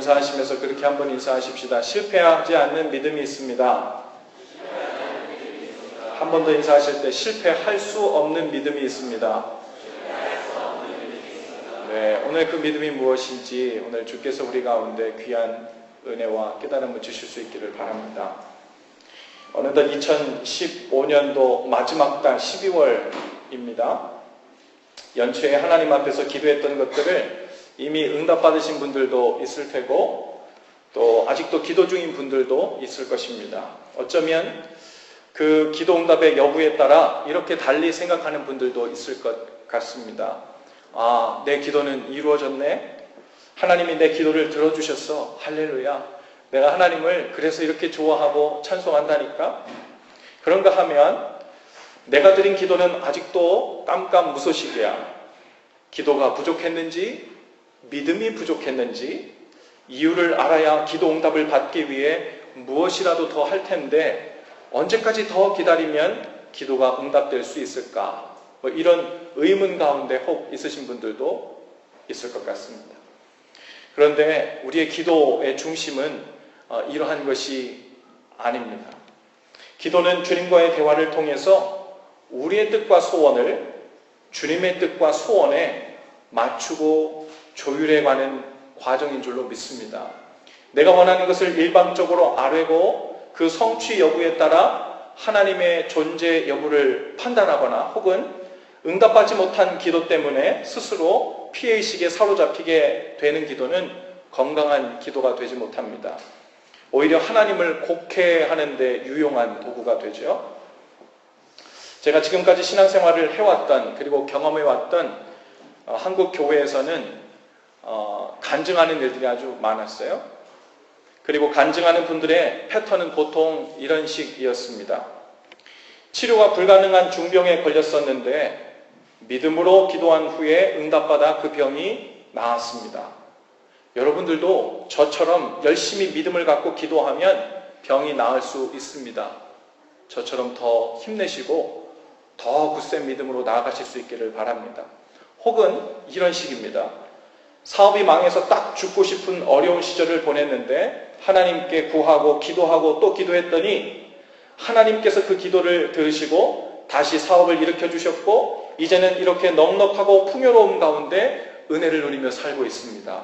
인사하시면서 그렇게 한번 인사하십시다. 실패하지 않는 믿음이 있습니다. 한 번 더 인사하실 때 실패할 수 없는 믿음이 있습니다. 네, 오늘 그 믿음이 무엇인지 오늘 주께서 우리 가운데 귀한 은혜와 깨달음을 주실 수 있기를 바랍니다. 어느덧 2015년도 마지막 달 12월입니다. 연초에 하나님 앞에서 기도했던 것들을 이미 응답받으신 분들도 있을 테고 또 아직도 기도 중인 분들도 있을 것입니다. 어쩌면 그 기도 응답의 여부에 따라 이렇게 달리 생각하는 분들도 있을 것 같습니다. 아, 내 기도는 이루어졌네. 하나님이 내 기도를 들어주셨어. 할렐루야. 내가 하나님을 그래서 이렇게 좋아하고 찬송한다니까. 그런가 하면 내가 드린 기도는 아직도 깜깜무소식이야. 기도가 부족했는지, 믿음이 부족했는지, 이유를 알아야 기도 응답을 받기 위해 무엇이라도 더 할 텐데 언제까지 더 기다리면 기도가 응답될 수 있을까? 이런 의문 가운데 혹 있으신 분들도 있을 것 같습니다. 그런데 우리의 기도의 중심은 이러한 것이 아닙니다. 기도는 주님과의 대화를 통해서 우리의 뜻과 소원을 주님의 뜻과 소원에 맞추고 조율해가는 과정인 줄로 믿습니다. 내가 원하는 것을 일방적으로 아뢰고 그 성취 여부에 따라 하나님의 존재 여부를 판단하거나 혹은 응답받지 못한 기도 때문에 스스로 피해의식에 사로잡히게 되는 기도는 건강한 기도가 되지 못합니다. 오히려 하나님을 곡해하는 데 유용한 도구가 되죠. 제가 지금까지 신앙생활을 해왔던 그리고 경험해왔던 한국 교회에서는 간증하는 일들이 아주 많았어요. 그리고 간증하는 분들의 패턴은 보통 이런 식이었습니다. 치료가 불가능한 중병에 걸렸었는데 믿음으로 기도한 후에 응답받아 그 병이 나았습니다. 여러분들도 저처럼 열심히 믿음을 갖고 기도하면 병이 나을 수 있습니다. 저처럼 더 힘내시고 더 굳센 믿음으로 나아가실 수 있기를 바랍니다. 혹은 이런 식입니다. 사업이 망해서 딱 죽고 싶은 어려운 시절을 보냈는데 하나님께 구하고 기도하고 또 기도했더니 하나님께서 그 기도를 들으시고 다시 사업을 일으켜 주셨고 이제는 이렇게 넉넉하고 풍요로움 가운데 은혜를 누리며 살고 있습니다.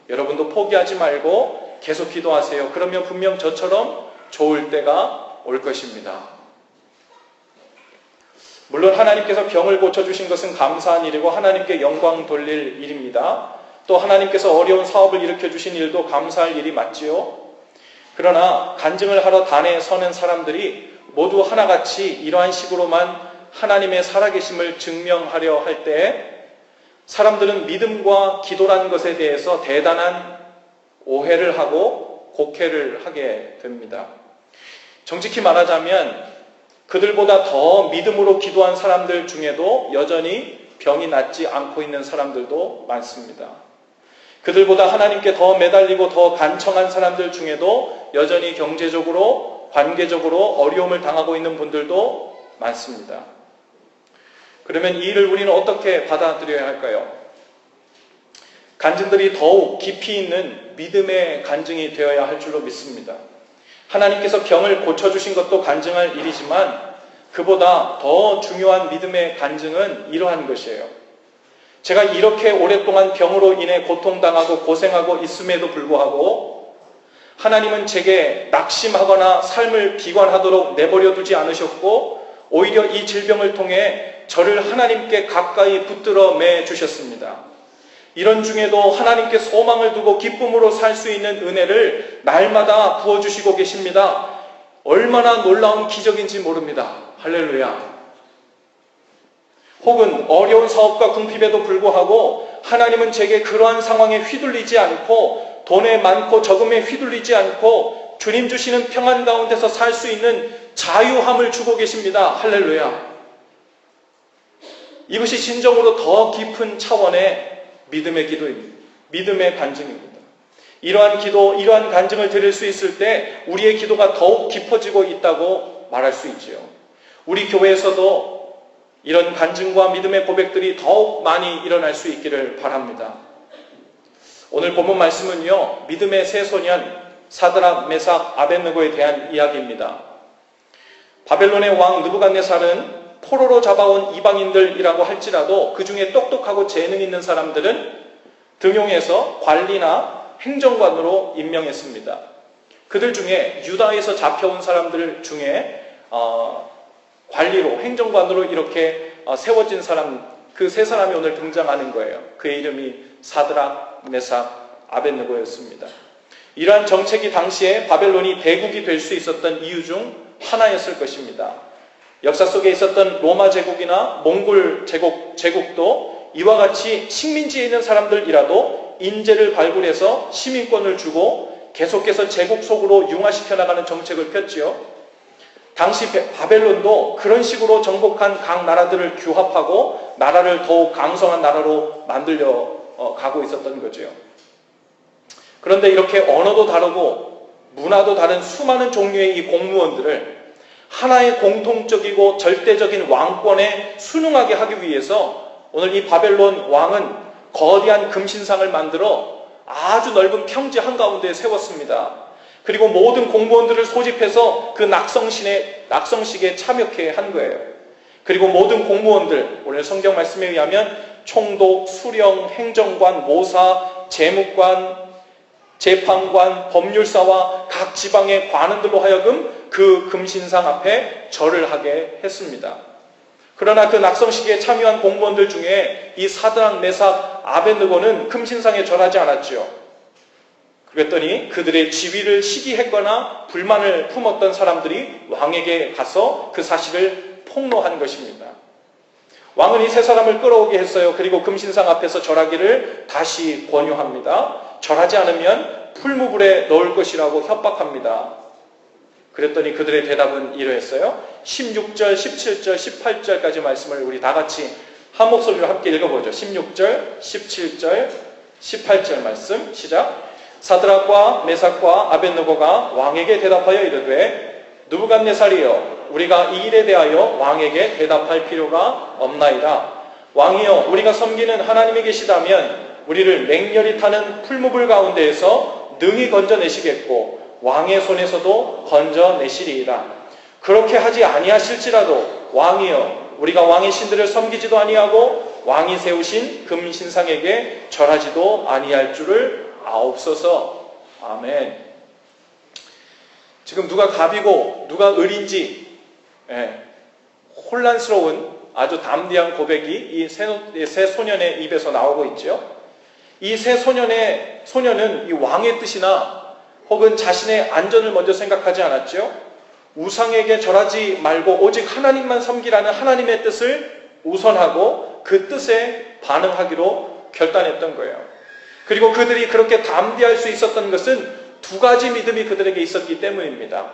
여러분도 포기하지 말고 계속 기도하세요. 그러면 분명 저처럼 좋을 때가 올 것입니다. 물론 하나님께서 병을 고쳐주신 것은 감사한 일이고 하나님께 영광 돌릴 일입니다. 또 하나님께서 어려운 사업을 일으켜주신 일도 감사할 일이 맞지요. 그러나 간증을 하러 단에 서는 사람들이 모두 하나같이 이러한 식으로만 하나님의 살아계심을 증명하려 할 때 사람들은 믿음과 기도라는 것에 대해서 대단한 오해를 하고 곡해를 하게 됩니다. 정직히 말하자면 그들보다 더 믿음으로 기도한 사람들 중에도 여전히 병이 낫지 않고 있는 사람들도 많습니다. 그들보다 하나님께 더 매달리고 더 간청한 사람들 중에도 여전히 경제적으로, 관계적으로 어려움을 당하고 있는 분들도 많습니다. 그러면 이 일을 우리는 어떻게 받아들여야 할까요? 간증들이 더욱 깊이 있는 믿음의 간증이 되어야 할 줄로 믿습니다. 하나님께서 병을 고쳐주신 것도 간증할 일이지만 그보다 더 중요한 믿음의 간증은 이러한 것이에요. 제가 이렇게 오랫동안 병으로 인해 고통당하고 고생하고 있음에도 불구하고 하나님은 제게 낙심하거나 삶을 비관하도록 내버려 두지 않으셨고 오히려 이 질병을 통해 저를 하나님께 가까이 붙들어 매 주셨습니다. 이런 중에도 하나님께 소망을 두고 기쁨으로 살 수 있는 은혜를 날마다 부어주시고 계십니다. 얼마나 놀라운 기적인지 모릅니다. 할렐루야. 혹은 어려운 사업과 궁핍에도 불구하고 하나님은 제게 그러한 상황에 휘둘리지 않고 돈에 많고 적음에 휘둘리지 않고 주님 주시는 평안 가운데서 살 수 있는 자유함을 주고 계십니다. 할렐루야. 이것이 진정으로 더 깊은 차원의 믿음의 기도입니다. 믿음의 간증입니다. 이러한 기도, 이러한 간증을 드릴 수 있을 때 우리의 기도가 더욱 깊어지고 있다고 말할 수 있지요. 우리 교회에서도 이런 간증과 믿음의 고백들이 더욱 많이 일어날 수 있기를 바랍니다. 오늘 본문 말씀은요, 믿음의 세 소년 사드락, 메삭, 아벳느고에 대한 이야기입니다. 바벨론의 왕 느부갓네살은 포로로 잡아온 이방인들이라고 할지라도 그 중에 똑똑하고 재능 있는 사람들은 등용해서 관리나 행정관으로 임명했습니다. 그들 중에 유다에서 잡혀온 사람들 중에 관리로, 행정관으로 이렇게 세워진 사람, 그 세 사람이 오늘 등장하는 거예요. 그의 이름이 사드락, 메삭, 아벳느고였습니다. 이러한 정책이 당시에 바벨론이 대국이 될 수 있었던 이유 중 하나였을 것입니다. 역사 속에 있었던 로마 제국이나 몽골 제국도 이와 같이 식민지에 있는 사람들이라도 인재를 발굴해서 시민권을 주고 계속해서 제국 속으로 융화시켜 나가는 정책을 폈지요. 당시 바벨론도 그런 식으로 정복한 각 나라들을 규합하고 나라를 더욱 강성한 나라로 만들려 가고 있었던 거죠. 그런데 이렇게 언어도 다르고 문화도 다른 수많은 종류의 이 공무원들을 하나의 공통적이고 절대적인 왕권에 순응하게 하기 위해서 오늘 이 바벨론 왕은 거대한 금신상을 만들어 아주 넓은 평지 한가운데 세웠습니다. 그리고 모든 공무원들을 소집해서 그 낙성식에 참여케 한 거예요. 그리고 모든 공무원들, 오늘 성경 말씀에 의하면 총독, 수령, 행정관, 모사, 재무관, 재판관, 법률사와 각 지방의 관원들로 하여금 그 금신상 앞에 절을 하게 했습니다. 그러나 그 낙성식에 참여한 공무원들 중에 이 사드락, 메삭, 아벳느고는 금신상에 절하지 않았지요. 그랬더니 그들의 지위를 시기했거나 불만을 품었던 사람들이 왕에게 가서 그 사실을 폭로한 것입니다. 왕은 이 세 사람을 끌어오게 했어요. 그리고 금신상 앞에서 절하기를 다시 권유합니다. 절하지 않으면 풀무불에 넣을 것이라고 협박합니다. 그랬더니 그들의 대답은 이러했어요. 16절, 17절, 18절까지 말씀을 우리 다 같이 한 목소리로 함께 읽어보죠. 16절, 17절, 18절 말씀 시작. 사드락과 메삭과 아벳느고가 왕에게 대답하여 이르되 느부갓네살이여, 우리가 이 일에 대하여 왕에게 대답할 필요가 없나이다. 왕이여, 우리가 섬기는 하나님이 계시다면 우리를 맹렬히 타는 풀무불 가운데에서 능히 건져내시겠고 왕의 손에서도 건져내시리이다. 그렇게 하지 아니하실지라도 왕이여, 우리가 왕의 신들을 섬기지도 아니하고 왕이 세우신 금신상에게 절하지도 아니할 줄을 아옵소서. 아멘. 지금 누가 갑이고 누가 을인지 혼란스러운 아주 담대한 고백이 이 세 소년의 입에서 나오고 있죠. 이 세 소년은 이 왕의 뜻이나 혹은 자신의 안전을 먼저 생각하지 않았죠. 우상에게 절하지 말고 오직 하나님만 섬기라는 하나님의 뜻을 우선하고 그 뜻에 반응하기로 결단했던 거예요. 그리고 그들이 그렇게 담대할 수 있었던 것은 두 가지 믿음이 그들에게 있었기 때문입니다.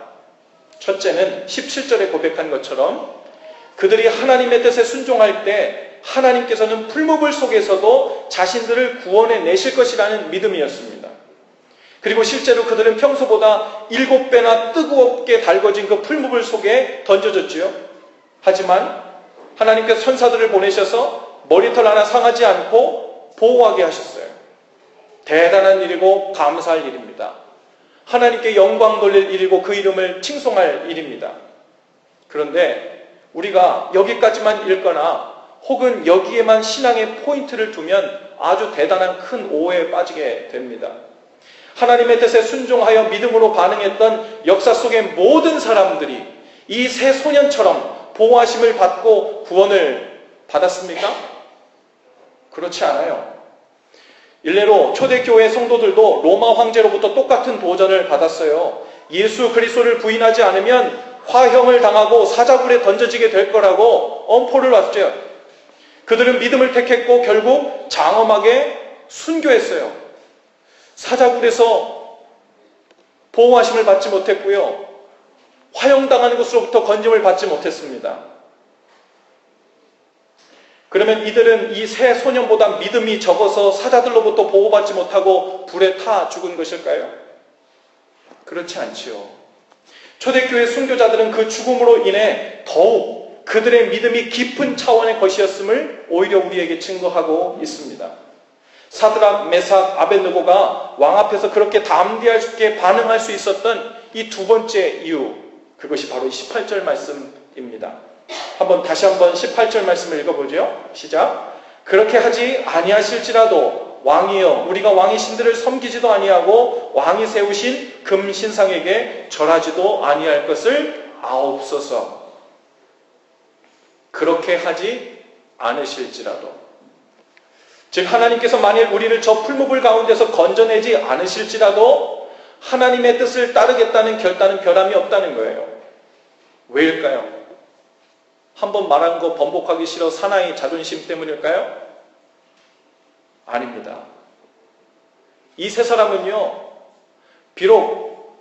첫째는 17절에 고백한 것처럼 그들이 하나님의 뜻에 순종할 때 하나님께서는 풀무불 속에서도 자신들을 구원해 내실 것이라는 믿음이었습니다. 그리고 실제로 그들은 평소보다 7배나 뜨겁게 달궈진 그 풀무불 속에 던져졌지요. 하지만 하나님께서 천사들을 보내셔서 머리털 하나 상하지 않고 보호하게 하셨어요. 대단한 일이고 감사할 일입니다. 하나님께 영광 돌릴 일이고 그 이름을 칭송할 일입니다. 그런데 우리가 여기까지만 읽거나 혹은 여기에만 신앙의 포인트를 두면 아주 대단한 큰 오해에 빠지게 됩니다. 하나님의 뜻에 순종하여 믿음으로 반응했던 역사 속의 모든 사람들이 이 세 소년처럼 보호하심을 받고 구원을 받았습니까? 그렇지 않아요. 일례로 초대교회 성도들도 로마 황제로부터 똑같은 도전을 받았어요. 예수 그리스도를 부인하지 않으면 화형을 당하고 사자굴에 던져지게 될 거라고 엄포를 놨죠. 그들은 믿음을 택했고 결국 장엄하게 순교했어요. 사자굴에서 보호하심을 받지 못했고요. 화형당하는 것으로부터 건짐을 받지 못했습니다. 그러면 이들은 이 세 소년보다 믿음이 적어서 사자들로부터 보호받지 못하고 불에 타 죽은 것일까요? 그렇지 않지요. 초대교회 순교자들은 그 죽음으로 인해 더욱 그들의 믿음이 깊은 차원의 것이었음을 오히려 우리에게 증거하고 있습니다. 사드락, 메삭, 아벳느고가 왕 앞에서 그렇게 담대하게 반응할 수 있었던 이 두 번째 이유, 그것이 바로 18절 말씀입니다. 다시 한번 18절 말씀을 읽어보죠. 시작. 그렇게 하지 아니하실지라도 왕이여 우리가 왕의 신들을 섬기지도 아니하고 왕이 세우신 금 신상에게 절하지도 아니할 것을 아옵소서. 그렇게 하지 않으실지라도, 즉 하나님께서 만일 우리를 저 풀무불 가운데서 건져내지 않으실지라도 하나님의 뜻을 따르겠다는 결단은 변함이 없다는 거예요. 왜일까요? 한번 말한 거 번복하기 싫어 사나이 자존심 때문일까요? 아닙니다. 이 세 사람은요, 비록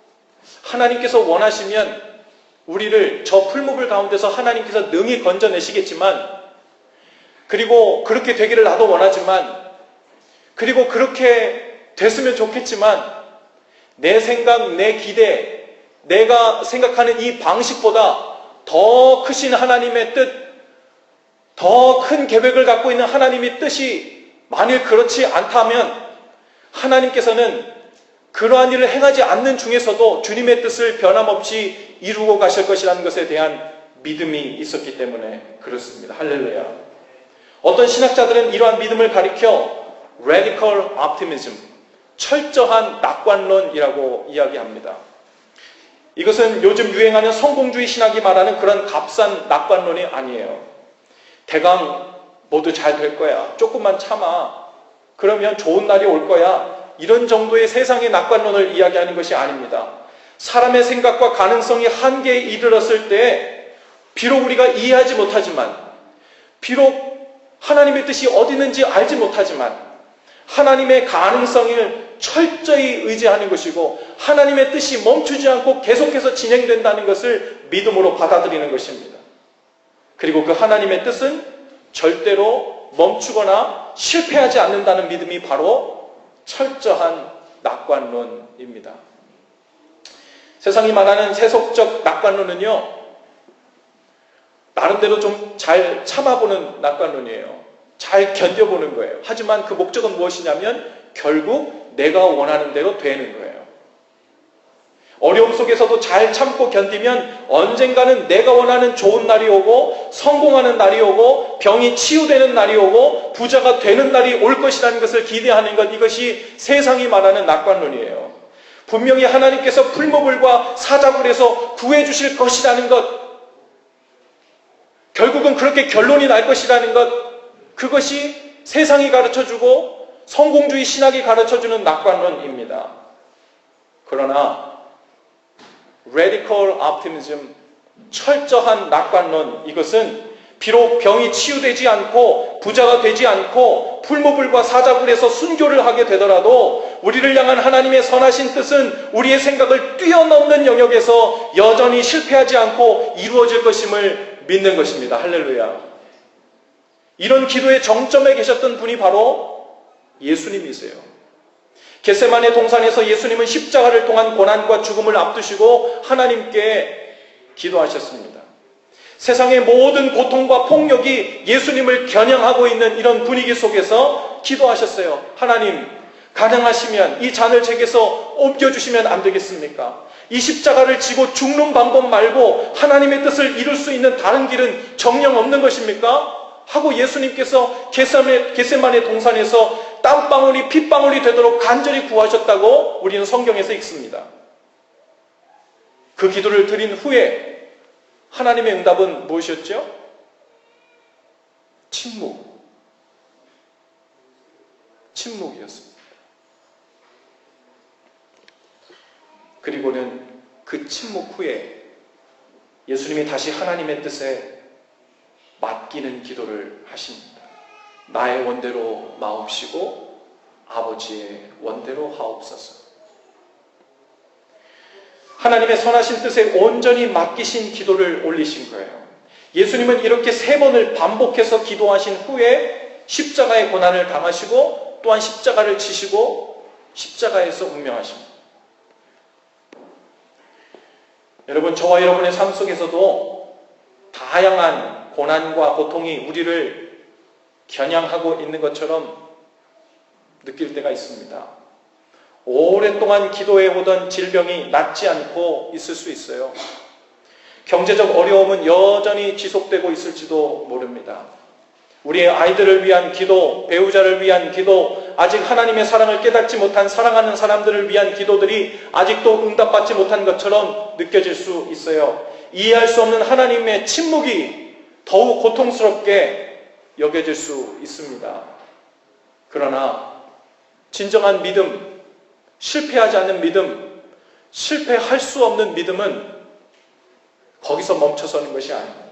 하나님께서 원하시면 우리를 저 풀무불 가운데서 하나님께서 능히 건져내시겠지만, 그리고 그렇게 되기를 나도 원하지만, 그리고 그렇게 됐으면 좋겠지만, 내 생각, 내 기대, 내가 생각하는 이 방식보다 더 크신 하나님의 뜻, 더 큰 계획을 갖고 있는 하나님의 뜻이 만일 그렇지 않다면 하나님께서는 그러한 일을 행하지 않는 중에서도 주님의 뜻을 변함없이 이루고 가실 것이라는 것에 대한 믿음이 있었기 때문에 그렇습니다. 할렐루야. 어떤 신학자들은 이러한 믿음을 가리켜 radical optimism, 철저한 낙관론이라고 이야기합니다. 이것은 요즘 유행하는 성공주의 신학이 말하는 그런 값싼 낙관론이 아니에요. 대강 모두 잘 될 거야. 조금만 참아. 그러면 좋은 날이 올 거야. 이런 정도의 세상의 낙관론을 이야기하는 것이 아닙니다. 사람의 생각과 가능성이 한계에 이르렀을 때 비록 우리가 이해하지 못하지만, 비록 하나님의 뜻이 어디 있는지 알지 못하지만 하나님의 가능성을 철저히 의지하는 것이고 하나님의 뜻이 멈추지 않고 계속해서 진행된다는 것을 믿음으로 받아들이는 것입니다. 그리고 그 하나님의 뜻은 절대로 멈추거나 실패하지 않는다는 믿음이 바로 철저한 낙관론입니다. 세상이 말하는 세속적 낙관론은요, 나름대로 좀 잘 참아보는 낙관론이에요. 잘 견뎌보는 거예요. 하지만 그 목적은 무엇이냐면 결국 내가 원하는 대로 되는 거예요. 어려움 속에서도 잘 참고 견디면 언젠가는 내가 원하는 좋은 날이 오고 성공하는 날이 오고 병이 치유되는 날이 오고 부자가 되는 날이 올 것이라는 것을 기대하는 것, 이것이 세상이 말하는 낙관론이에요. 분명히 하나님께서 풀무불과 사자굴에서 구해주실 것이라는 것, 결국은 그렇게 결론이 날 것이라는 것, 그것이 세상이 가르쳐주고 성공주의 신학이 가르쳐주는 낙관론입니다. 그러나 radical optimism, 철저한 낙관론, 이것은 비록 병이 치유되지 않고 부자가 되지 않고 풀무불과 사자굴에서 순교를 하게 되더라도 우리를 향한 하나님의 선하신 뜻은 우리의 생각을 뛰어넘는 영역에서 여전히 실패하지 않고 이루어질 것임을 믿는 것입니다. 할렐루야. 이런 기도의 정점에 계셨던 분이 바로 예수님이세요. 겟세마네 동산에서 예수님은 십자가를 통한 고난과 죽음을 앞두시고 하나님께 기도하셨습니다. 세상의 모든 고통과 폭력이 예수님을 겨냥하고 있는 이런 분위기 속에서 기도하셨어요. 하나님, 가능하시면 이 잔을 제게서 옮겨주시면 안 되겠습니까? 이 십자가를 지고 죽는 방법 말고 하나님의 뜻을 이룰 수 있는 다른 길은 정녕 없는 것입니까? 하고 예수님께서 겟세마네 동산에서 땀방울이 핏방울이 되도록 간절히 구하셨다고 우리는 성경에서 읽습니다. 그 기도를 드린 후에 하나님의 응답은 무엇이었죠? 침묵이었습니다. 그리고는 그 침묵 후에 예수님이 다시 하나님의 뜻에 맡기는 기도를 하십니다. 나의 원대로 마옵시고 아버지의 원대로 하옵소서. 하나님의 선하신 뜻에 온전히 맡기신 기도를 올리신 거예요. 예수님은 이렇게 3번을 반복해서 기도하신 후에 십자가의 고난을 당하시고 또한 십자가를 지시고 십자가에서 운명하십니다. 여러분, 저와 여러분의 삶 속에서도 다양한 고난과 고통이 우리를 겨냥하고 있는 것처럼 느낄 때가 있습니다. 오랫동안 기도해 오던 질병이 낫지 않고 있을 수 있어요. 경제적 어려움은 여전히 지속되고 있을지도 모릅니다. 우리의 아이들을 위한 기도, 배우자를 위한 기도, 아직 하나님의 사랑을 깨닫지 못한 사랑하는 사람들을 위한 기도들이 아직도 응답받지 못한 것처럼 느껴질 수 있어요. 이해할 수 없는 하나님의 침묵이 더욱 고통스럽게 여겨질 수 있습니다. 그러나 진정한 믿음, 실패하지 않는 믿음, 실패할 수 없는 믿음은 거기서 멈춰서는 것이 아닙니다.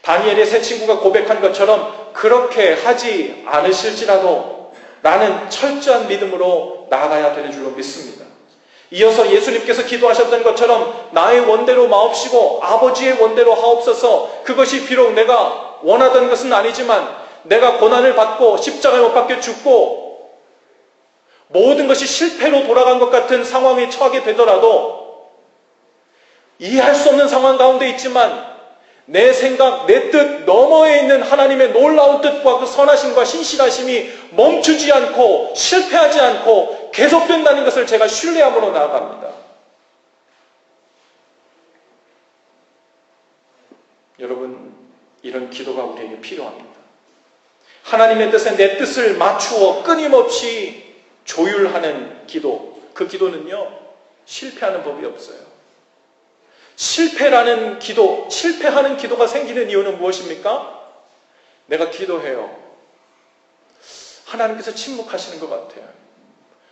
다니엘의 세 친구가 고백한 것처럼 그렇게 하지 않으실지라도 나는 철저한 믿음으로 나아가야 되는 줄로 믿습니다. 이어서 예수님께서 기도하셨던 것처럼 나의 원대로 마옵시고 아버지의 원대로 하옵소서. 그것이 비록 내가 원하던 것은 아니지만 내가 고난을 받고 십자가에 못 박혀 죽고 모든 것이 실패로 돌아간 것 같은 상황에 처하게 되더라도 이해할 수 없는 상황 가운데 있지만 내 생각, 내 뜻 너머에 있는 하나님의 놀라운 뜻과 그 선하심과 신실하심이 멈추지 않고 실패하지 않고 계속된다는 것을 제가 신뢰함으로 나아갑니다. 여러분, 이런 기도가 우리에게 필요합니다. 하나님의 뜻에 내 뜻을 맞추어 끊임없이 조율하는 기도, 그 기도는요 실패하는 법이 없어요. 실패라는 기도, 실패하는 기도가 생기는 이유는 무엇입니까? 내가 기도해요. 하나님께서 침묵하시는 것 같아요.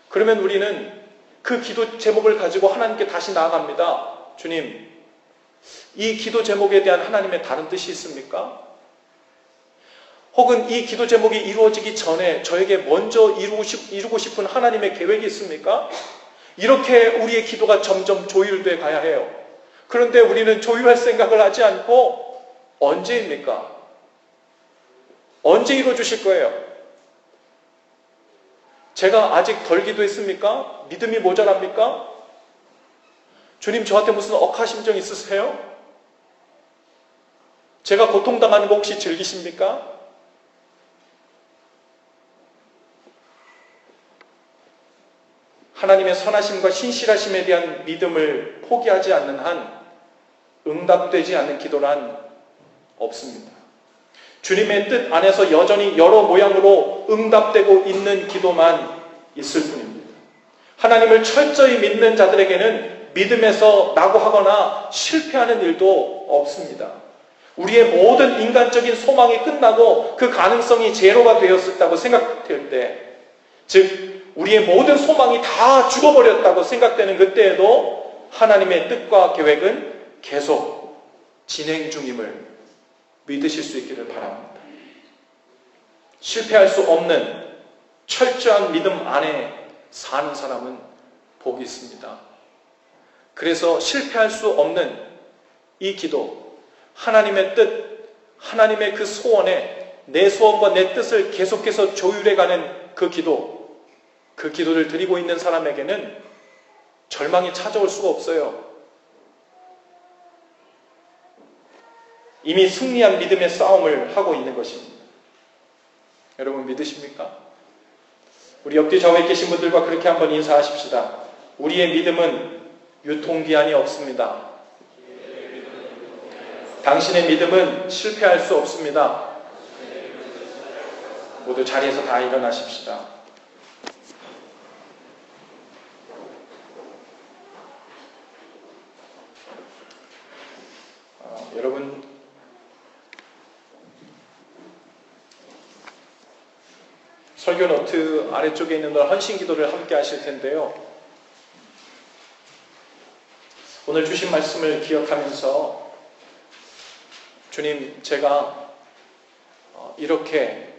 그러면 우리는 그 기도 제목을 가지고 하나님께 다시 나아갑니다. 주님, 이 기도 제목에 대한 하나님의 다른 뜻이 있습니까? 혹은 이 기도 제목이 이루어지기 전에 저에게 먼저 이루고 싶은 하나님의 계획이 있습니까? 이렇게 우리의 기도가 점점 조율돼 가야 해요. 그런데 우리는 조율할 생각을 하지 않고 언제입니까? 언제 이루어주실 거예요? 제가 아직 덜 기도했습니까? 믿음이 모자랍니까? 주님, 저한테 무슨 억하심정 있으세요? 제가 고통당하는 거 혹시 즐기십니까? 하나님의 선하심과 신실하심에 대한 믿음을 포기하지 않는 한 응답되지 않는 기도란 없습니다. 주님의 뜻 안에서 여전히 여러 모양으로 응답되고 있는 기도만 있을 뿐입니다. 하나님을 철저히 믿는 자들에게는 믿음에서 낙오하거나 실패하는 일도 없습니다. 우리의 모든 인간적인 소망이 끝나고 그 가능성이 제로가 되었다고 생각될 때, 즉 우리의 모든 소망이 다 죽어버렸다고 생각되는 그때에도 하나님의 뜻과 계획은 계속 진행 중임을 믿으실 수 있기를 바랍니다. 실패할 수 없는 철저한 믿음 안에 사는 사람은 복이 있습니다. 그래서 실패할 수 없는 이 기도, 하나님의 뜻, 하나님의 그 소원에 내 소원과 내 뜻을 계속해서 조율해가는 그 기도를 드리고 있는 사람에게는 절망이 찾아올 수가 없어요. 이미 승리한 믿음의 싸움을 하고 있는 것입니다. 여러분 믿으십니까? 우리 옆뒤 좌우에 계신 분들과 그렇게 한번 인사하십시다. 우리의 믿음은 유통기한이 없습니다. 당신의 믿음은 실패할 수 없습니다. 모두 자리에서 다 일어나십시다. 여러분, 설교 노트 아래쪽에 있는 헌신 기도를 함께 하실 텐데요. 오늘 주신 말씀을 기억하면서 주님, 제가 이렇게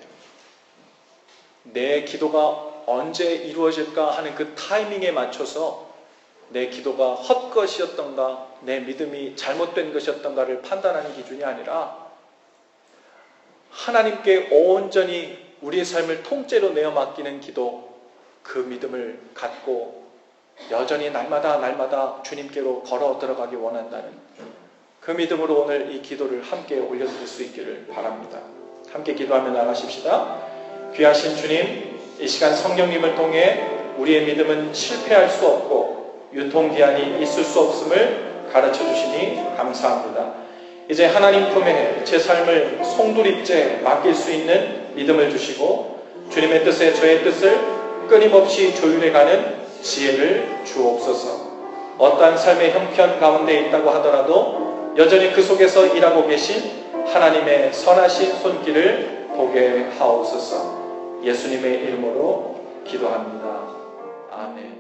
내 기도가 언제 이루어질까 하는 그 타이밍에 맞춰서 내 기도가 헛것이었던가 내 믿음이 잘못된 것이었던가를 판단하는 기준이 아니라 하나님께 온전히 우리의 삶을 통째로 내어 맡기는 기도, 그 믿음을 갖고 여전히 날마다 주님께로 걸어 들어가기 원한다는 그 믿음으로 오늘 이 기도를 함께 올려드릴 수 있기를 바랍니다. 함께 기도하며 나가십시다. 귀하신 주님, 이 시간 성령님을 통해 우리의 믿음은 실패할 수 없고 유통기한이 있을 수 없음을 가르쳐 주시니 감사합니다. 이제 하나님 품에 제 삶을 송두리째 맡길 수 있는 믿음을 주시고 주님의 뜻에 저의 뜻을 끊임없이 조율해가는 지혜를 주옵소서. 어떠한 삶의 형편 가운데 있다고 하더라도 여전히 그 속에서 일하고 계신 하나님의 선하신 손길을 보게 하옵소서. 예수님의 이름으로 기도합니다. 아멘.